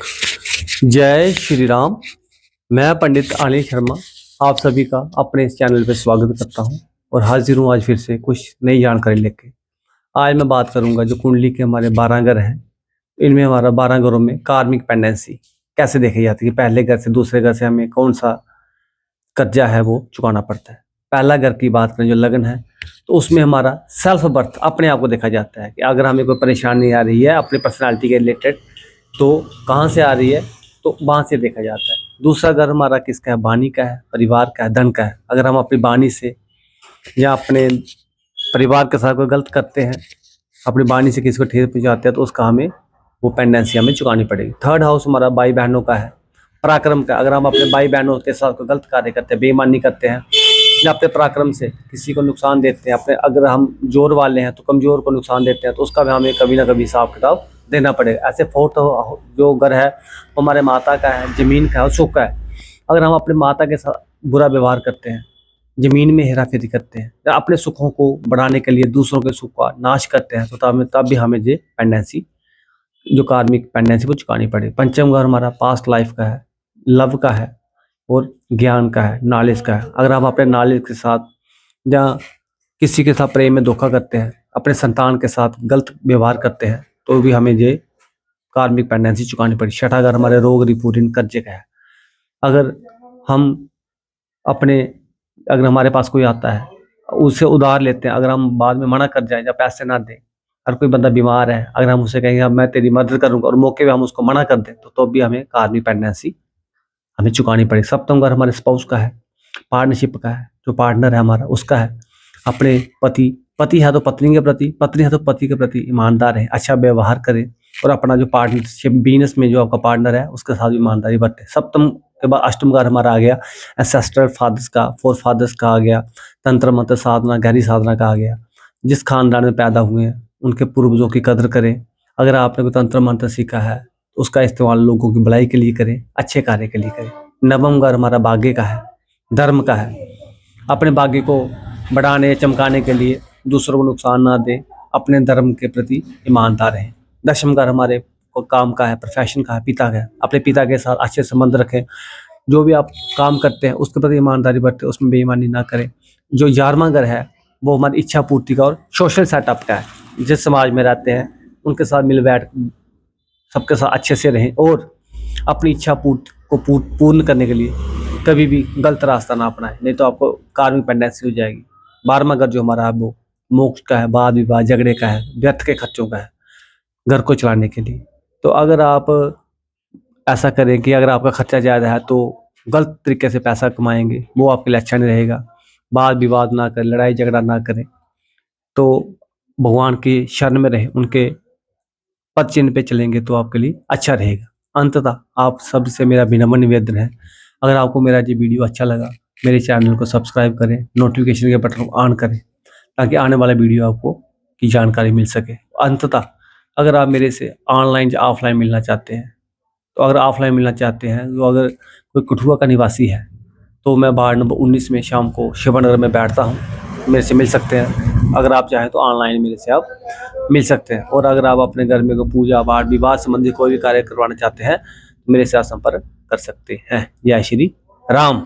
जय श्री राम। मैं पंडित अनिल शर्मा आप सभी का अपने इस चैनल पे स्वागत करता हूं और हाजिर हूं आज फिर से कुछ नई जानकारी लेके। आज मैं बात करूंगा जो कुंडली के हमारे 12 घर हैं, इनमें हमारा 12 घरों में कार्मिक पेंडेंसी कैसे देखी जाती है। पहले घर से दूसरे घर से हमें कौन सा कर्जा है वो चुकाना पड़ता है। पहला घर की बात करें जो लगन है, तो उसमें हमारा सेल्फ बर्थ अपने आप को देखा जाता है कि अगर हमें कोई परेशानी आ रही है अपनी पर्सनालिटी के रिलेटेड तो कहाँ से आ रही है, तो वहाँ से देखा जाता है। दूसरा घर हमारा किसका है, वाणी का है, परिवार का है, धन का है। अगर हम अपनी वाणी से या अपने परिवार के साथ कोई गलत करते हैं, अपनी वाणी से किसी को ठेस पहुँचाते हैं, तो उसका हमें वो पेंडेंसी हमें चुकानी पड़ेगी। थर्ड हाउस हमारा भाई बहनों का है, पराक्रम का। अगर हम अपने भाई बहनों के साथ कोई गलत कार्य करते हैं, बेईमानी करते हैं या अपने पराक्रम से किसी को नुकसान देते हैं, अपने अगर हम जोर वाले हैं तो कमजोर को नुकसान देते हैं, तो उसका भी हमें कभी ना कभी हिसाब किताब देना पड़ेगा। ऐसे फोर्थ जो घर है वो हमारे माता का है, जमीन का है और सुख का है। अगर हम अपने माता के साथ बुरा व्यवहार करते हैं, जमीन में हेरा फेरी करते हैं या अपने सुखों को बढ़ाने के लिए दूसरों के सुख का नाश करते हैं, तो तब भी हमें ये पेंडेंसी जो कार्मिक पेंडेंसी वो चुकानी पड़ेगी। पंचम घर हमारा पास्ट लाइफ का है, लव का है और ज्ञान का है, नॉलेज का है। अगर हम अपने नॉलेज के साथ या किसी के साथ प्रेम में धोखा करते हैं, अपने संतान के साथ गलत व्यवहार करते हैं, तो भी हमें ये कार्मिक पेंडेंसी चुकानी पड़ी। छठा घर हमारे रोग रिपूर्ण कर्जे का है। अगर हम अपने अगर हमारे पास कोई आता है उससे उधार लेते हैं, अगर हम बाद में मना कर जाएं या पैसे ना दें, अगर कोई बंदा बीमार है, अगर हम उसे कहेंगे मैं तेरी मदद करूंगा और मौके पे हम उसको मना कर दें, तो भी हमें कार्मिक पेंडेंसी हमें चुकानी पड़ेगी। सप्तम घर हमारे स्पाउस का है, पार्टनरशिप का है, जो पार्टनर है हमारा उसका है। अपने पति है तो पत्नी के प्रति, पत्नी है तो पति के प्रति ईमानदार है, अच्छा व्यवहार करे और अपना जो पार्टनरशिप बिजनेस में जो आपका पार्टनर है उसके साथ ईमानदारी बरते। सप्तम के बाद अष्टम घर हमारा आ गया एंसेस्ट्रल फादर्स का, फोर फादर्स का आ गया, तंत्र मंत्र साधना, गहरी साधना का आ गया। जिस खानदान में पैदा हुए हैं उनके पूर्वजों की कदर करें। अगर आपने कोई तंत्र मंत्र सीखा है तो उसका इस्तेमाल लोगों की भलाई के लिए करें, अच्छे कार्य के लिए करें। नवम घर हमारा भाग्य का है, धर्म का है। अपने भाग्य को बढ़ाने चमकाने के लिए दूसरों को नुकसान ना दें, अपने धर्म के प्रति ईमानदार रहें। दशम घर हमारे को काम का है, प्रोफेशन का है, पिता का है। अपने पिता के साथ अच्छे संबंध रखें, जो भी आप काम करते हैं उसके प्रति ईमानदारी बरतें, उसमें बेईमानी ना करें। जो 11वां घर है वो हमारी इच्छा पूर्ति का और सोशल सेटअप का है। जिस समाज में रहते हैं उनके साथ मिल बैठ सबके साथ अच्छे से रहें और अपनी इच्छा पूर्ति को पूर्ण करने के लिए कभी भी गलत रास्ता ना अपनाएं, नहीं तो आपको कार्मिक पेंडेंसी हो जाएगी। 12वां घर जो हमारा है वो मोक्ष का है, वाद विवाद झगड़े का है, व्यर्थ के खर्चों का है, घर को चलाने के लिए। तो अगर आप ऐसा करें कि अगर आपका खर्चा ज़्यादा है तो गलत तरीके से पैसा कमाएंगे, वो आपके लिए अच्छा नहीं रहेगा। वाद विवाद ना करें, लड़ाई झगड़ा ना करें, तो भगवान की शरण में रहें, उनके पद चिन्ह पे चलेंगे तो आपके लिए अच्छा रहेगा। अंततः आप सबसे मेरा विनम्र निवेदन है, अगर आपको मेरा ये वीडियो अच्छा लगा मेरे चैनल को सब्सक्राइब करें, नोटिफिकेशन के बटन को ऑन करें ताकि आने वाला वीडियो आपको की जानकारी मिल सके। अंततः अगर आप मेरे से ऑनलाइन या ऑफलाइन मिलना चाहते हैं, तो अगर ऑफलाइन मिलना चाहते हैं तो अगर कोई कठुआ का निवासी है तो मैं वार्ड नंबर 19 में शाम को शिवनगर में बैठता हूँ, मेरे से मिल सकते हैं। अगर आप चाहें तो ऑनलाइन मेरे से आप मिल सकते हैं। और अगर आप अपने घर में कोई पूजा पाठ विवाह संबंधी कोई भी कार्य करवाना चाहते हैं तो मेरे से आप संपर्क कर सकते हैं। जय श्री राम।